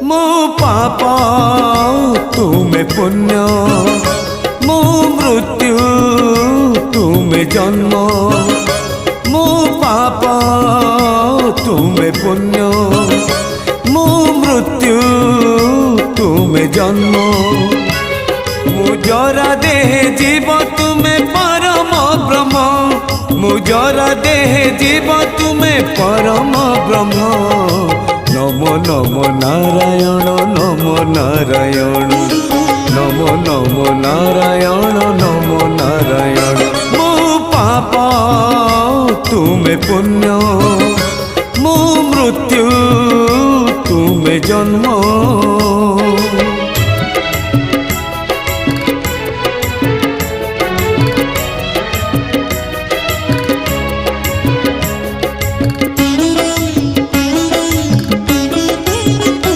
मो पाप तुमे पुण्य मो मृत्यु तुमे जन्म मो पाप तुमे पुण्य मो मृत्यु तुमे जन्म मुजरा देह जीव तुमे परम ब्रह्म मुजरा देह जीव तुमे परम ब्रह्म नमो नमो नारायण नमो नारायण नमो नमो नारायण नमो नारायण मो पाप तुमे पुण्य मो मृत्यु तुमे जन्म।